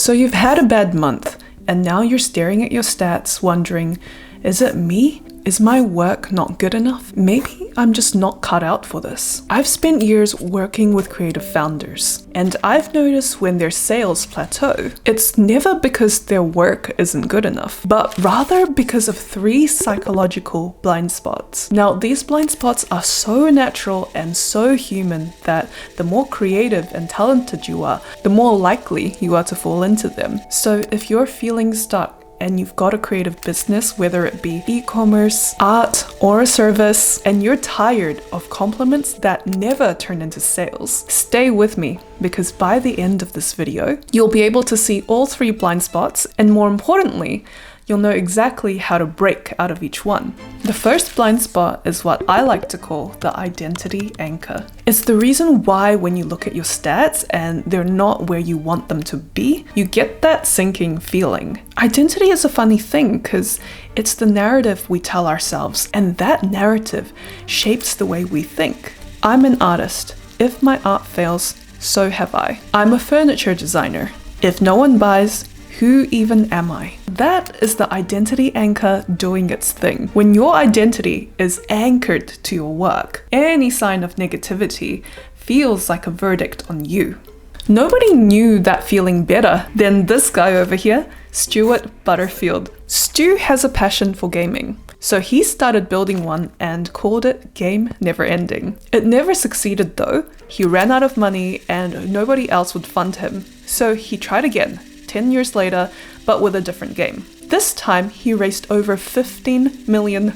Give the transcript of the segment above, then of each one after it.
So you've had a bad month, and now you're staring at your stats wondering, is it me? Is my work not good enough? Maybe I'm just not cut out for this. I've spent years working with creative founders, and I've noticed when their sales plateau, it's never because their work isn't good enough, but rather because of 3 psychological blind spots. Now, these blind spots are so natural and so human that the more creative and talented you are, the more likely you are to fall into them. So if you're feeling stuck, and you've got a creative business, whether it be e-commerce, art, or a service, and you're tired of compliments that never turn into sales, stay with me, because by the end of this video, you'll be able to see all 3 blind spots, and more importantly, you'll know exactly how to break out of each one. The first blind spot is what I like to call the identity anchor. It's the reason why when you look at your stats and they're not where you want them to be, you get that sinking feeling. Identity is a funny thing because it's the narrative we tell ourselves, and that narrative shapes the way we think. I'm an artist. If my art fails, so have I. I'm a furniture designer. If no one buys, who even am I? That is the identity anchor doing its thing. When your identity is anchored to your work, any sign of negativity feels like a verdict on you. Nobody knew that feeling better than this guy over here, Stuart Butterfield. Stu has a passion for gaming, so he started building one and called it Game Never Ending. It never succeeded though. He ran out of money and nobody else would fund him, so he tried again. 10 years later, but with a different game. This time, he raised over $15 million,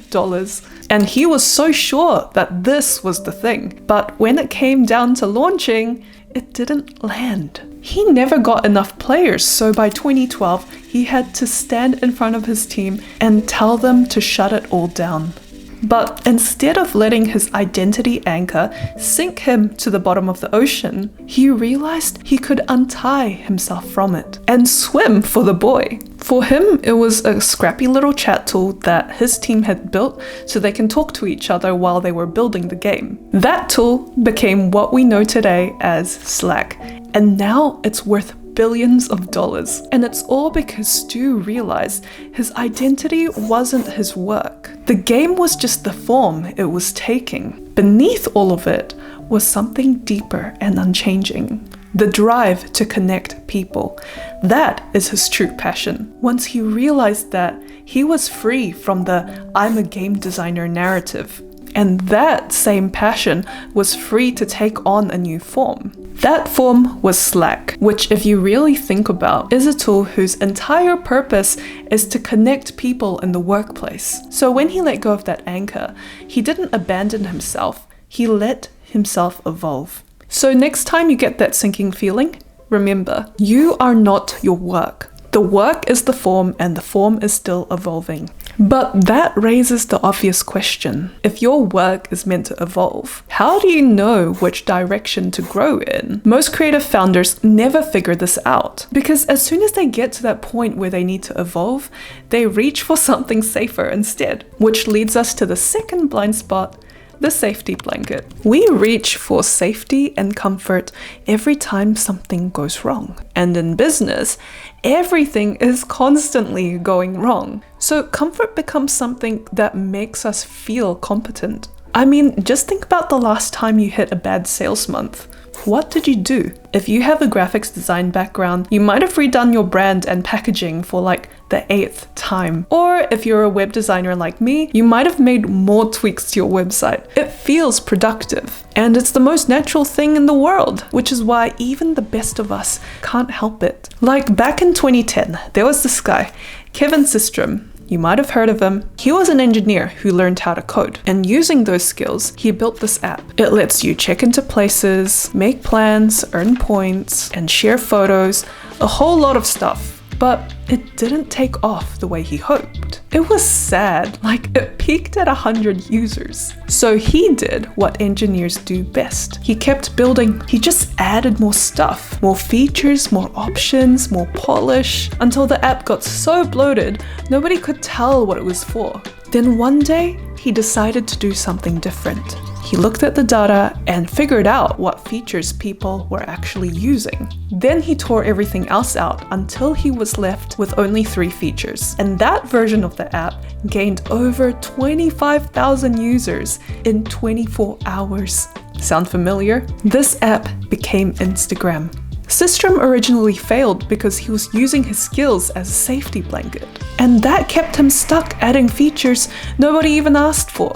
and he was so sure that this was the thing. But when it came down to launching, it didn't land. He never got enough players, so by 2012, he had to stand in front of his team and tell them to shut it all down. But instead of letting his identity anchor sink him to the bottom of the ocean, he realized he could untie himself from it and swim for the buoy. For him, it was a scrappy little chat tool that his team had built so they can talk to each other while they were building the game. That tool became what we know today as Slack, and now it's worth billions of dollars. And it's all because Stu realized his identity wasn't his work. The game was just the form it was taking. Beneath all of it was something deeper and unchanging. The drive to connect people. That is his true passion. Once he realized that, he was free from the I'm a game designer narrative. And that same passion was free to take on a new form. That form was Slack, which if you really think about, is a tool whose entire purpose is to connect people in the workplace. So when he let go of that anchor, he didn't abandon himself, he let himself evolve. So next time you get that sinking feeling, remember, you are not your work. The work is the form and the form is still evolving. But that raises the obvious question. If your work is meant to evolve, how do you know which direction to grow in? Most creative founders never figure this out because as soon as they get to that point where they need to evolve, they reach for something safer instead, which leads us to the second blind spot, the safety blanket. We reach for safety and comfort every time something goes wrong. And in business, everything is constantly going wrong. So comfort becomes something that makes us feel competent. I mean, just think about the last time you hit a bad sales month. What did you do? If you have a graphics design background, you might have redone your brand and packaging for like the 8th time. Or if you're a web designer like me, you might have made more tweaks to your website. It feels productive. And it's the most natural thing in the world, which is why even the best of us can't help it. Like back in 2010, there was this guy, Kevin Systrom. You might have heard of him. He was an engineer who learned how to code, and using those skills, he built this app. It lets you check into places, make plans, earn points, and share photos, a whole lot of stuff. But it didn't take off the way he hoped. It was sad, like it peaked at 100 users. So he did what engineers do best. He kept building. He just added more stuff, more features, more options, more polish, until the app got so bloated, nobody could tell what it was for. Then one day, he decided to do something different. He looked at the data and figured out what features people were actually using. Then he tore everything else out until he was left with only 3 features. And that version of the app gained over 25,000 users in 24 hours. Sound familiar? This app became Instagram. Systrom originally failed because he was using his skills as a safety blanket. And that kept him stuck adding features nobody even asked for.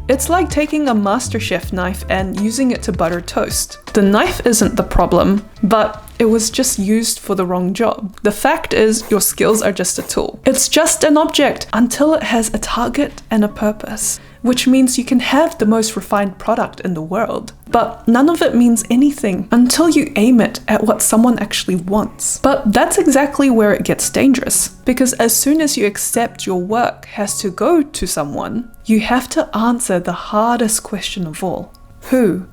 It's like taking a MasterChef knife and using it to butter toast. The knife isn't the problem, but it was just used for the wrong job. The fact is, your skills are just a tool. It's just an object until it has a target and a purpose, which means you can have the most refined product in the world. But none of it means anything until you aim it at what someone actually wants. But that's exactly where it gets dangerous, because as soon as you accept your work has to go to someone, you have to answer the hardest question of all. Who?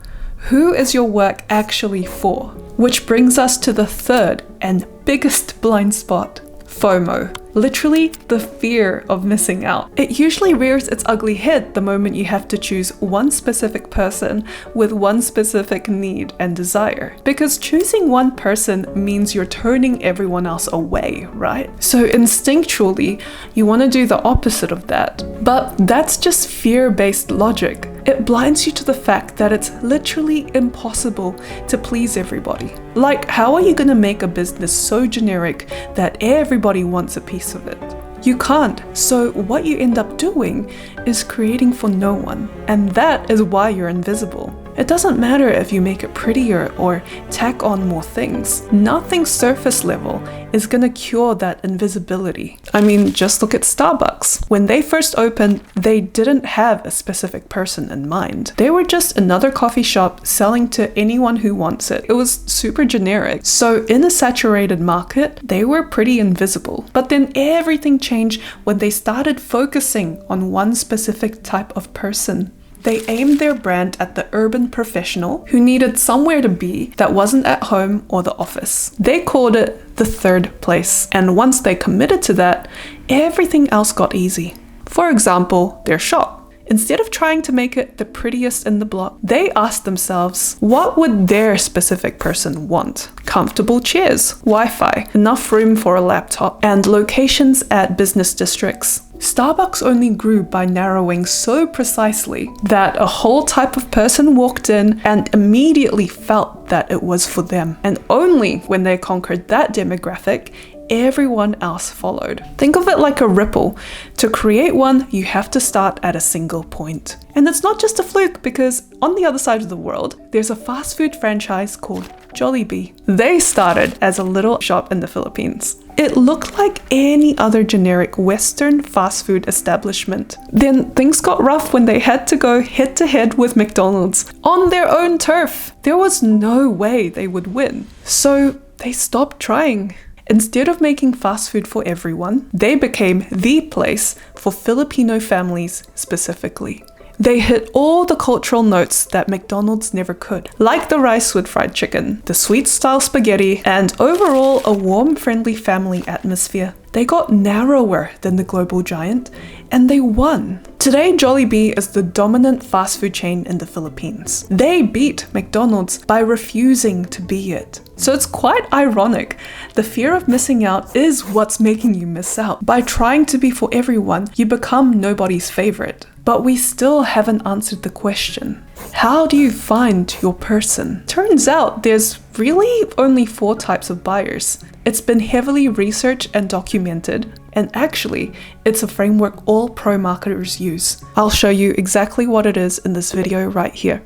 Who is your work actually for? Which brings us to the third and biggest blind spot. FOMO. Literally, the fear of missing out. It usually rears its ugly head the moment you have to choose one specific person with one specific need and desire. Because choosing one person means you're turning everyone else away, right? So instinctually, you want to do the opposite of that. But that's just fear-based logic. It blinds you to the fact that it's literally impossible to please everybody. Like, how are you going to make a business so generic that everybody wants a piece of it? You can't. So what you end up doing is creating for no one. And that is why you're invisible. It doesn't matter if you make it prettier or tack on more things. Nothing surface level is gonna cure that invisibility. I mean, just look at Starbucks. When they first opened, they didn't have a specific person in mind. They were just another coffee shop selling to anyone who wants it. It was super generic. So in a saturated market, they were pretty invisible. But then everything changed when they started focusing on one specific type of person. They aimed their brand at the urban professional who needed somewhere to be that wasn't at home or the office. They called it the third place, and once they committed to that, everything else got easy. For example, their shop. Instead of trying to make it the prettiest in the block, they asked themselves, what would their specific person want? Comfortable chairs, Wi-Fi, enough room for a laptop, and locations at business districts. Starbucks only grew by narrowing so precisely that a whole type of person walked in and immediately felt that it was for them. And only when they conquered that demographic, everyone else followed. Think of it like a ripple. To create one, you have to start at a single point. And it's not just a fluke, because on the other side of the world, there's a fast food franchise called Jollibee. They started as a little shop in the Philippines. It looked like any other generic Western fast food establishment. Then things got rough when they had to go head to head with McDonald's on their own turf. There was no way they would win. So they stopped trying. Instead of making fast food for everyone, they became the place for Filipino families specifically. They hit all the cultural notes that McDonald's never could, like the rice with fried chicken, the sweet-style spaghetti, and overall a warm, friendly family atmosphere. They got narrower than the global giant, and they won. Today, Jollibee is the dominant fast food chain in the Philippines. They beat McDonald's by refusing to be it. So it's quite ironic. The fear of missing out is what's making you miss out. By trying to be for everyone, you become nobody's favorite. But we still haven't answered the question. How do you find your person? Turns out there's really only 4 types of buyers. It's been heavily researched and documented, and actually, it's a framework all pro marketers use. I'll show you exactly what it is in this video right here.